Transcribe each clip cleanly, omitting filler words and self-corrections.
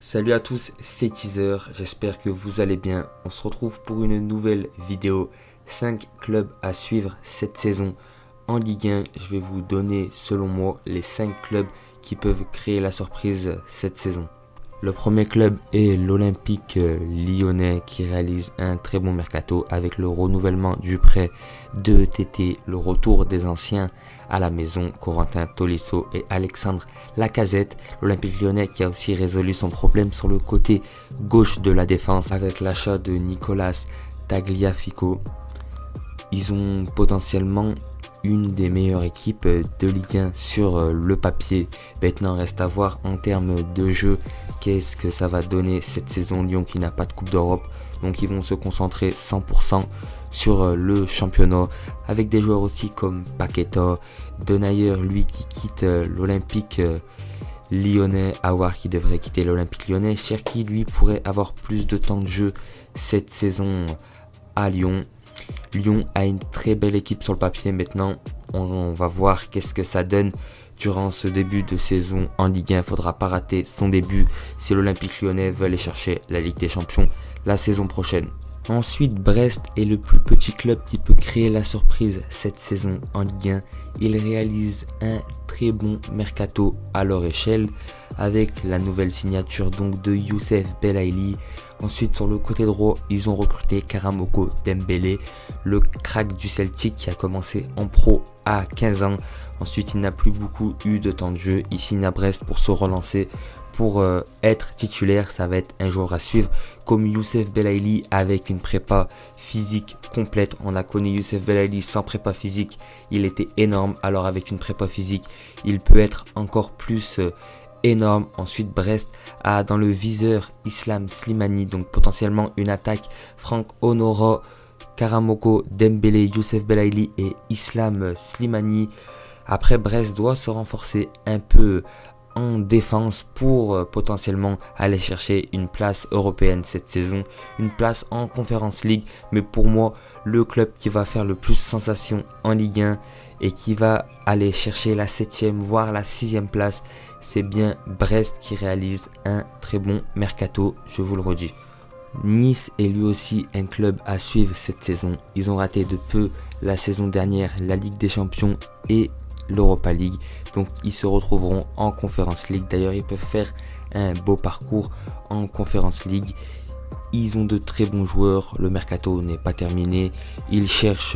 Salut à tous, c'est Teaser, j'espère que vous allez bien. On se retrouve pour une nouvelle vidéo. 5 clubs à suivre cette saison en Ligue 1. Je vais vous donner selon moi les 5 clubs qui peuvent créer la surprise cette saison. Le premier club est l'Olympique lyonnais qui réalise un très bon mercato avec le renouvellement du prêt de TT, le retour des anciens à la maison, Corentin Tolisso et Alexandre Lacazette. L'Olympique lyonnais qui a aussi résolu son problème sur le côté gauche de la défense avec l'achat de Nicolas Tagliafico. Ils ont potentiellement une des meilleures équipes de Ligue 1 sur le papier. Maintenant, reste à voir en termes de jeu qu'est-ce que ça va donner cette saison. Lyon qui n'a pas de Coupe d'Europe, donc ils vont se concentrer 100% sur le championnat avec des joueurs aussi comme Paqueta, Denayer lui qui quitte l'Olympique lyonnais, Aouar qui devrait quitter l'Olympique lyonnais, Cherki lui pourrait avoir plus de temps de jeu cette saison à Lyon. Lyon a une très belle équipe sur le papier. Maintenant, on va voir qu'est-ce que ça donne durant ce début de saison en Ligue 1. Il ne faudra pas rater son début si l'Olympique lyonnais veut aller chercher la Ligue des Champions la saison prochaine. Ensuite, Brest est le plus petit club qui peut créer la surprise cette saison en Ligue 1. Il réalise un très bon mercato à leur échelle avec la nouvelle signature donc de Youssef Belaïli. Ensuite, sur le côté droit, ils ont recruté Karamoko Dembélé, le crack du Celtic qui a commencé en pro à 15 ans. Ensuite, il n'a plus beaucoup eu de temps de jeu. Il signe à Brest pour se relancer, pour être titulaire. Ça va être un joueur à suivre comme Youssef Belaïli avec une prépa physique complète. On a connu Youssef Belaïli sans prépa physique, il était énorme. Alors avec une prépa physique, il peut être encore plus énorme. Ensuite, Brest a dans le viseur Islam Slimani, donc potentiellement une attaque. Franck Honora, Karamoko Dembélé, Youssef Belaïli et Islam Slimani. Après, Brest doit se renforcer un peu en défense pour potentiellement aller chercher une place européenne cette saison, une place en Conference League. Mais pour moi, le club qui va faire le plus sensation en Ligue 1 et qui va aller chercher la 7e voire la 6e place, c'est bien Brest qui réalise un très bon mercato, je vous le redis. Nice est lui aussi un club à suivre cette saison. Ils ont raté de peu la saison dernière la Ligue des Champions et l'Europa League, donc ils se retrouveront en Conference League. D'ailleurs, ils peuvent faire un beau parcours en Conference League. Ils ont de très bons joueurs, le mercato n'est pas terminé, ils cherchent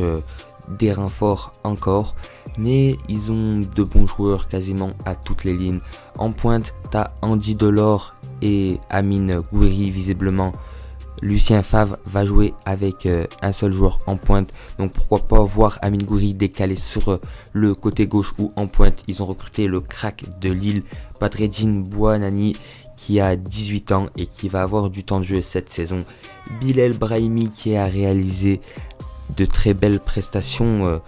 des renforts encore, mais ils ont de bons joueurs quasiment à toutes les lignes. En pointe, t'as Andy Delors et Amine Gouiri. Visiblement, Lucien Favre va jouer avec un seul joueur en pointe, donc pourquoi pas voir Amine Gouiri décalé sur le côté gauche ou en pointe. Ils ont recruté le crack de Lille, Badreddine Bouanani, qui a 18 ans et qui va avoir du temps de jeu cette saison. Bilal Brahimi qui a réalisé de très belles prestations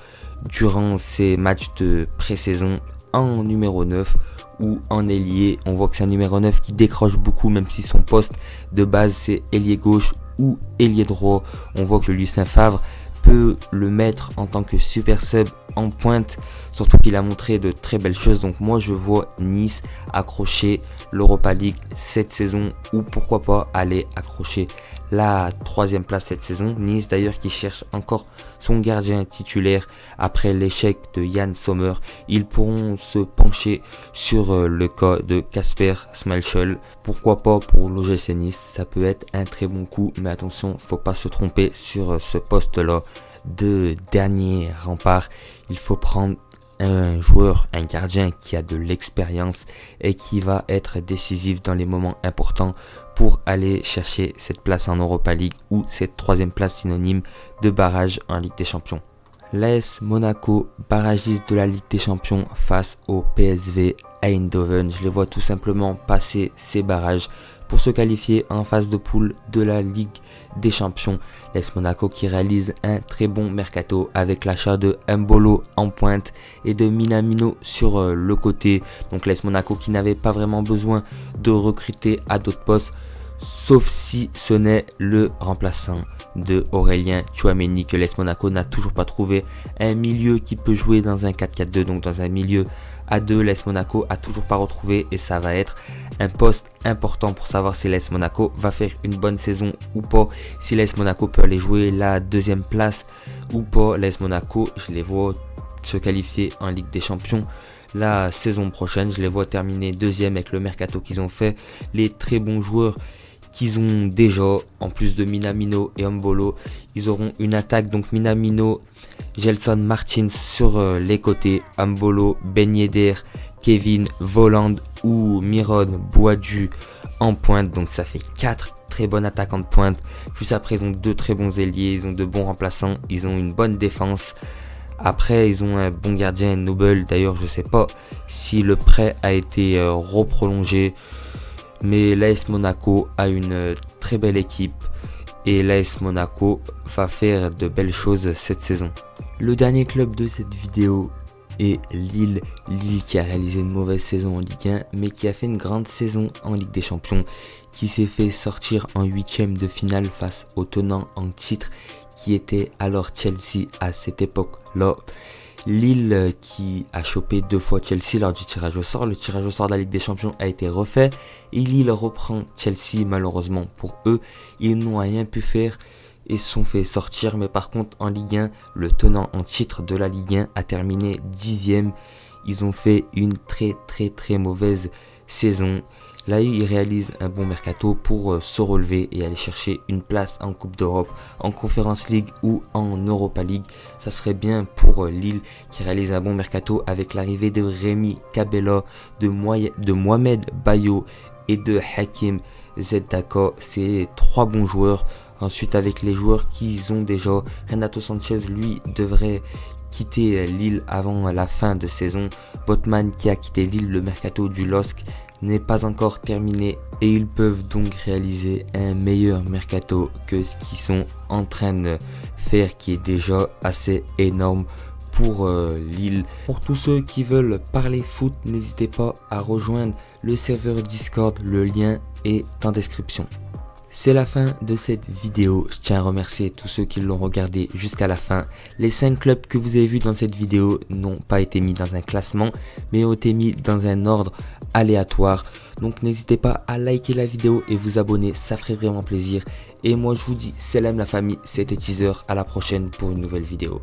durant ses matchs de pré-saison en numéro 9 ou en ailier. On voit que c'est un numéro 9 qui décroche beaucoup, même si son poste de base c'est ailier gauche ou ailier droit. On voit que Lucien Favre peut le mettre en tant que super sub en pointe, surtout qu'il a montré de très belles choses. Donc moi je vois Nice accrocher l'Europa League cette saison, ou pourquoi pas aller accrocher la 3e place cette saison. Nice d'ailleurs qui cherche encore son gardien titulaire après l'échec de Yann Sommer. Ils pourront se pencher sur le cas de Kasper Schmeichel. Pourquoi pas pour l'OGC Nice, ça peut être un très bon coup, mais attention, faut pas se tromper sur ce poste là de dernier rempart. Il faut prendre un joueur, un gardien qui a de l'expérience et qui va être décisif dans les moments importants pour aller chercher cette place en Europa League ou cette 3e place synonyme de barrage en Ligue des Champions. L'AS Monaco, barragiste de la Ligue des Champions face au PSV Eindhoven. Je les vois tout simplement passer ces barrages pour se qualifier en phase de poule de la Ligue des Champions. L'AS Monaco qui réalise un très bon mercato avec l'achat de Mbolo en pointe et de Minamino sur le côté. Donc l'AS Monaco qui n'avait pas vraiment besoin de recruter à d'autres postes, sauf si ce n'est le remplaçant de Aurélien Tchouaméni, que l'AS Monaco n'a toujours pas trouvé un milieu qui peut jouer dans un 4-4-2, donc dans un milieu À 2, l'AS Monaco a toujours pas retrouvé et ça va être un poste important pour savoir si l'AS Monaco va faire une bonne saison ou pas, si l'AS Monaco peut aller jouer la deuxième place ou pas. L'AS Monaco, je les vois se qualifier en Ligue des Champions la saison prochaine. Je les vois terminer deuxième avec le mercato qu'ils ont fait, les très bons joueurs qu'ils ont déjà, en plus de Minamino et Embolo. Ils auront une attaque, donc Minamino, Gelson Martins sur les côtés, Embolo, Ben Yedder, Kevin Volland ou Miron Boadu en pointe. Donc ça fait 4 très bonnes attaquants de pointe. Plus après, ils ont 2 très bons ailiers, ils ont de bons remplaçants, ils ont une bonne défense. Après, ils ont un bon gardien, Noble. D'ailleurs, je sais pas si le prêt a été reprolongé. Mais l'AS Monaco a une très belle équipe et l'AS Monaco va faire de belles choses cette saison. Le dernier club de cette vidéo est Lille. Lille qui a réalisé une mauvaise saison en Ligue 1 mais qui a fait une grande saison en Ligue des Champions, qui s'est fait sortir en 8e de finale face au tenant en titre qui était alors Chelsea à cette époque-là. Lille qui a chopé 2 fois Chelsea lors du tirage au sort. Le tirage au sort de la Ligue des Champions a été refait et Lille reprend Chelsea. Malheureusement pour eux, ils n'ont rien pu faire et se sont fait sortir. Mais par contre en Ligue 1, le tenant en titre de la Ligue 1 a terminé 10e. Ils ont fait une très mauvaise saison. Là, ils réalisent un bon mercato pour se relever et aller chercher une place en Coupe d'Europe, en Conference League ou en Europa League. Ça serait bien pour Lille qui réalise un bon mercato avec l'arrivée de Rémi Cabella, de Mohamed Bayo et de Hakim Zedaka. C'est 3 bons joueurs. Ensuite, avec les joueurs qu'ils ont déjà, Renato Sanchez, lui, devrait quitter Lille avant la fin de saison. Botman qui a quitté Lille, le mercato du LOSC n'est pas encore terminé et ils peuvent donc réaliser un meilleur mercato que ce qu'ils sont en train de faire, qui est déjà assez énorme pour Lille. Pour tous ceux qui veulent parler foot, n'hésitez pas à rejoindre le serveur Discord, le lien est en description. C'est la fin de cette vidéo. Je tiens à remercier tous ceux qui l'ont regardé jusqu'à la fin. Les 5 clubs que vous avez vus dans cette vidéo n'ont pas été mis dans un classement, mais ont été mis dans un ordre aléatoire. Donc n'hésitez pas à liker la vidéo et vous abonner, ça ferait vraiment plaisir. Et moi je vous dis salam la famille, c'était Teaser, à la prochaine pour une nouvelle vidéo.